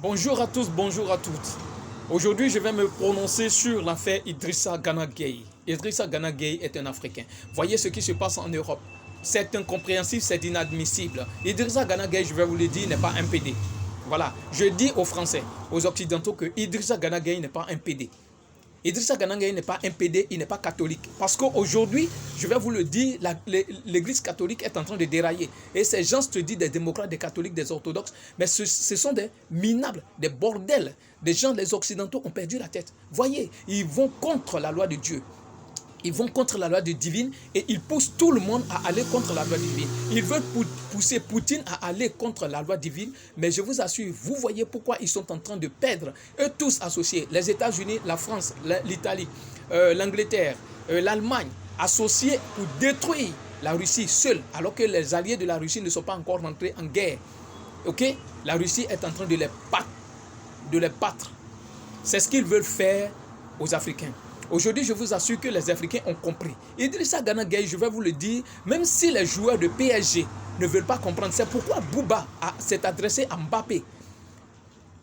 Bonjour à tous, bonjour à toutes. Aujourd'hui, je vais me prononcer sur l'affaire Idrissa Gana Gueye. Idrissa Gana Gueye est un Africain. Voyez ce qui se passe en Europe. C'est incompréhensible, c'est inadmissible. Idrissa Gana Gueye, je vais vous le dire, n'est pas un PD. Voilà, je dis aux Français, aux Occidentaux que Idrissa Gana Gueye n'est pas un PD. Idrissa Gana Gueye n'est pas un PD, il n'est pas catholique. Parce qu'aujourd'hui, je vais vous le dire, l'église catholique est en train de dérailler. Et ces gens se disent des démocrates, des catholiques, des orthodoxes, mais ce sont des minables, des bordels. Des gens, les occidentaux ont perdu la tête. Voyez, ils vont contre la loi de Dieu. Ils vont contre la loi divine et ils poussent tout le monde à aller contre la loi divine. Ils veulent pousser Poutine à aller contre la loi divine, mais je vous assure, vous voyez pourquoi ils sont en train de perdre. Eux tous associés, les États-Unis, la France, l'Italie, l'Angleterre, l'Allemagne, associés pour détruire la Russie seule, alors que les alliés de la Russie ne sont pas encore rentrés en guerre. Ok? La Russie est en train de les battre. C'est ce qu'ils veulent faire aux Africains. Aujourd'hui, je vous assure que les Africains ont compris. Idrissa Gana Gueye, je vais vous le dire, même si les joueurs de PSG ne veulent pas comprendre, c'est pourquoi Bouba s'est adressé à Mbappé.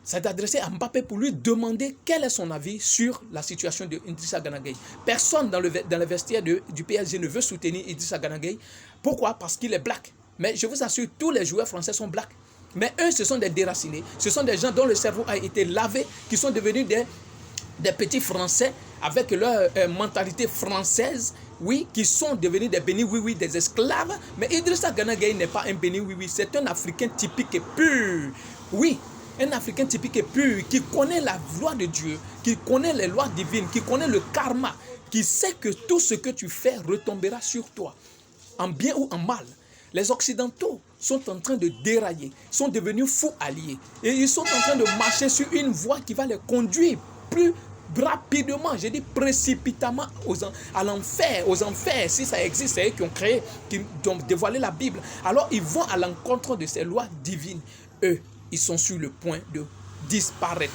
S'est adressé à Mbappé pour lui demander quel est son avis sur la situation de Idrissa Gana Gueye. Personne dans le vestiaire du PSG ne veut soutenir Idrissa Gana Gueye. Pourquoi? Parce qu'il est black. Mais je vous assure, tous les joueurs français sont blacks. Mais eux, ce sont des déracinés. Ce sont des gens dont le cerveau a été lavé, qui sont devenus des petits Français avec leur mentalité française, oui, qui sont devenus des bénis oui-oui, des esclaves. Mais Idrissa Gana Gueye n'est pas un béni oui-oui, c'est un Africain typique et pur. Oui, un Africain typique et pur, qui connaît la loi de Dieu, qui connaît les lois divines, qui connaît le karma, qui sait que tout ce que tu fais retombera sur toi, en bien ou en mal. Les Occidentaux sont en train de dérailler, sont devenus fous alliés. Et ils sont en train de marcher sur une voie qui va les conduire plus rapidement, je dis précipitamment à l'enfer, aux enfers, si ça existe, c'est eux qui ont créé, qui ont dévoilé la Bible. Alors ils vont à l'encontre de ces lois divines. Eux, ils sont sur le point de disparaître.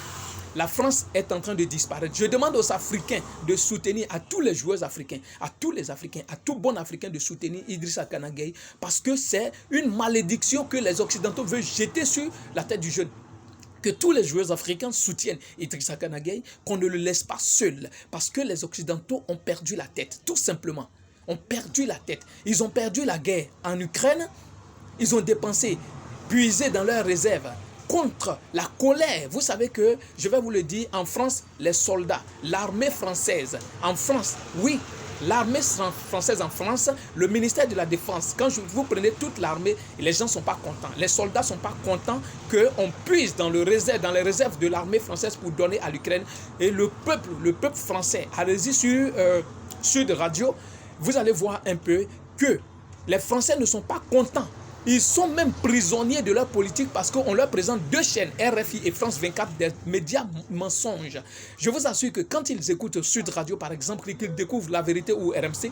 La France est en train de disparaître. Je demande aux Africains de soutenir, à tous les joueurs africains, à tous les Africains, à tout bon Africain de soutenir Idrissa Gana Gueye, parce que c'est une malédiction que les Occidentaux veulent jeter sur la tête du jeune. Que tous les joueurs africains soutiennent Idrissa Gana Gueye, qu'on ne le laisse pas seul. Parce que les Occidentaux ont perdu la tête, tout simplement. Ont perdu la tête. Ils ont perdu la guerre en Ukraine. Ils ont dépensé, puisé dans leurs réserves contre la colère. Vous savez que, je vais vous le dire, en France, les soldats, l'armée française, en France, oui, l'armée française en France, le ministère de la Défense, quand vous prenez toute l'armée, les gens ne sont pas contents. Les soldats ne sont pas contents qu'on puise dans les réserves de l'armée française pour donner à l'Ukraine. Et le peuple français, allez-y sur Sud Radio, vous allez voir un peu que les Français ne sont pas contents. Ils sont même prisonniers de leur politique parce qu'on leur présente deux chaînes, RFI et France 24, des médias mensonges. Je vous assure que quand ils écoutent Sud Radio, par exemple, et qu'ils découvrent La Vérité ou RMC,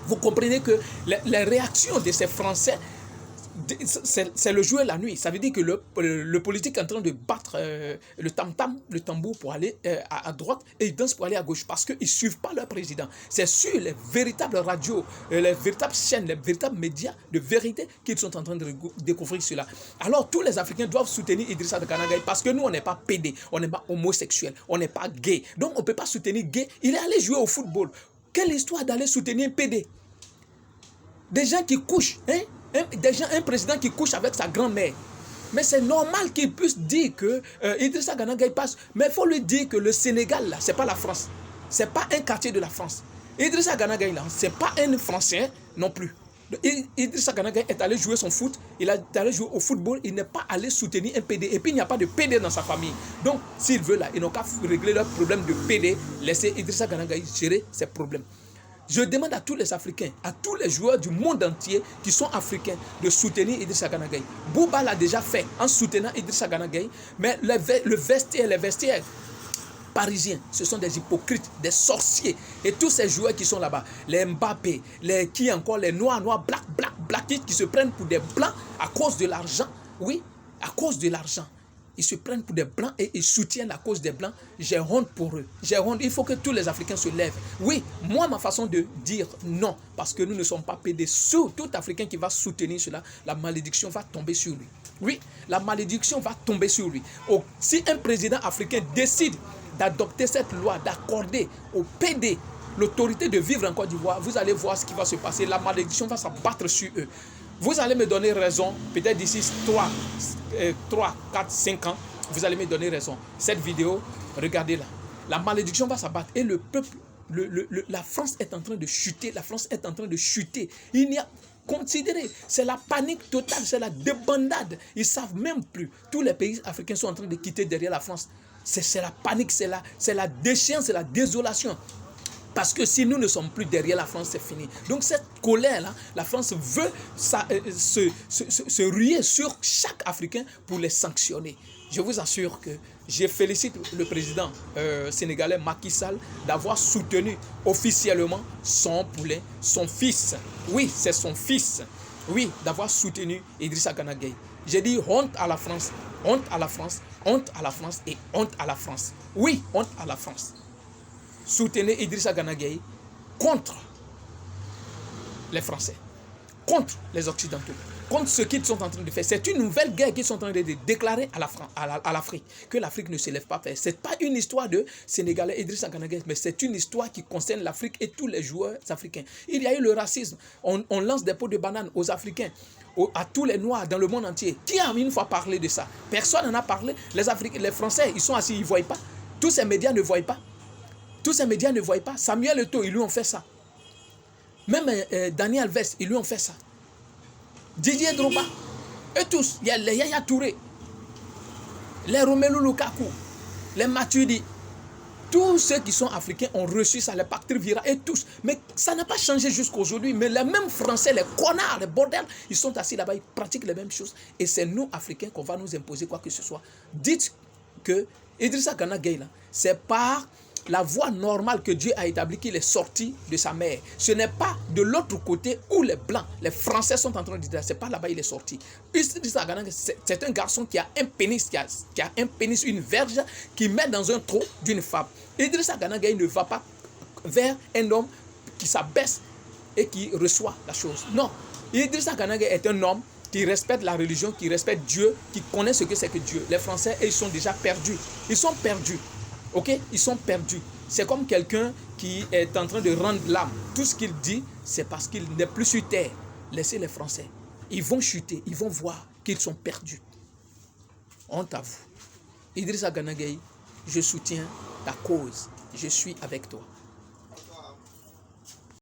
vous comprenez que les réactions de ces Français, c'est le jour et la nuit. Ça veut dire que le politique est en train de battre le tam-tam, le tambour pour aller à droite et ils dansent pour aller à gauche parce qu'ils ne suivent pas leur président. C'est sur les véritables radios, les véritables chaînes, les véritables médias de vérité qu'ils sont en train de découvrir cela. Alors tous les Africains doivent soutenir Idrissa Gana Gueye parce que nous on n'est pas PD, on n'est pas homosexuel, on n'est pas gay. Donc on ne peut pas soutenir gay. Il est allé jouer au football. Quelle histoire d'aller soutenir un PD? Des gens qui couchent, hein? Un président qui couche avec sa grand-mère. Mais c'est normal qu'il puisse dire que Idrissa Gana Gueye passe. Mais il faut lui dire que le Sénégal, là, ce n'est pas la France. Ce n'est pas un quartier de la France. Idrissa Gana Gueye, là, ce n'est pas un Français non plus. Idrissa Gana Gueye est allé jouer son foot. Il est allé jouer au football. Il n'est pas allé soutenir un PD. Et puis, il n'y a pas de PD dans sa famille. Donc, s'il veut, là, ils n'ont qu'à régler leur problème de PD. Laisser Idrissa Gana Gueye gérer ses problèmes. Je demande à tous les Africains, à tous les joueurs du monde entier qui sont africains de soutenir Idrissa Gana Gueye. Bouba l'a déjà fait en soutenant Idrissa Gana Gueye, mais les vestiaires parisiens, ce sont des hypocrites, des sorciers. Et tous ces joueurs qui sont là-bas, les Mbappé, les noirs, black, qui se prennent pour des blancs à cause de l'argent. Oui, à cause de l'argent. Ils se prennent pour des Blancs et ils soutiennent la cause des Blancs. J'ai honte pour eux. J'ai honte. Il faut que tous les Africains se lèvent. Oui, moi, ma façon de dire non, parce que nous ne sommes pas pédés. Tout Africain qui va soutenir cela, la malédiction va tomber sur lui. Oui, la malédiction va tomber sur lui. Si un président africain décide d'adopter cette loi, d'accorder au PD l'autorité de vivre en Côte d'Ivoire, vous allez voir ce qui va se passer. La malédiction va s'abattre sur eux. Vous allez me donner raison, peut-être d'ici 3, 4, 5 ans, vous allez me donner raison. Cette vidéo, regardez-la. La malédiction va s'abattre et le peuple, la France est en train de chuter. La France est en train de chuter. Il n'y a... Considérez, c'est la panique totale, c'est la débandade. Ils ne savent même plus. Tous les pays africains sont en train de quitter derrière la France. C'est la panique, c'est la déchéance, c'est la désolation. Parce que si nous ne sommes plus derrière la France, c'est fini. Donc cette colère-là, la France veut se ruer sur chaque Africain pour les sanctionner. Je vous assure que je félicite le président sénégalais Macky Sall d'avoir soutenu officiellement son poulain, son fils. Oui, c'est son fils. Oui, d'avoir soutenu Idrissa Gana Gueye. J'ai dit honte à la France, honte à la France, honte à la France et honte à la France. Oui, honte à la France. Soutenez Idrissa Gana Gueye contre les Français, contre les Occidentaux, contre ce qu'ils sont en train de faire. C'est une nouvelle guerre qu'ils sont en train de déclarer à l'Afrique, que l'Afrique ne se lève pas faire. Ce n'est pas une histoire de Sénégalais Idrissa Gana Gueye, mais c'est une histoire qui concerne l'Afrique et tous les joueurs africains. Il y a eu le racisme. On lance des pots de banane aux Africains, à tous les Noirs dans le monde entier. Qui a une fois parlé de ça? Personne n'en a parlé. Les Français, ils sont assis, ils ne voient pas. Tous ces médias ne voient pas. Tous ces médias ne voient pas. Samuel Eto'o, ils lui ont fait ça. Même Daniel Alves, ils lui ont fait ça. Didier Drogba, eux tous, il y a les Yaya Touré, les Romelu Lukaku, les Matuidi, tous ceux qui sont africains ont reçu ça, les Patrick Vieira et tous. Mais ça n'a pas changé jusqu'à aujourd'hui. Mais les mêmes Français, les connards, les bordels, ils sont assis là-bas, ils pratiquent les mêmes choses. Et c'est nous, Africains, qu'on va nous imposer quoi que ce soit. Dites que Idrissa Gana Gueye, c'est par la voie normale que Dieu a établie qu'il est sorti de sa mère. Ce n'est pas de l'autre côté où les Blancs, les Français sont en train de dire, c'est pas là-bas il est sorti. C'est un garçon qui a un pénis, qui a un pénis, une verge, qui met dans un trou d'une femme. Idrissa Gana Gueye ne va pas vers un homme qui s'abaisse et qui reçoit la chose. Non, Idrissa Gana Gueye est un homme qui respecte la religion, qui respecte Dieu, qui connaît ce que c'est que Dieu. Les Français, ils sont déjà perdus. Ils sont perdus. Ok, ils sont perdus. C'est comme quelqu'un qui est en train de rendre l'âme. Tout ce qu'il dit, c'est parce qu'il n'est plus sur terre. Laissez les Français. Ils vont chuter, ils vont voir qu'ils sont perdus. Honte à vous. Idrissa Gana Gueye, je soutiens ta cause. Je suis avec toi.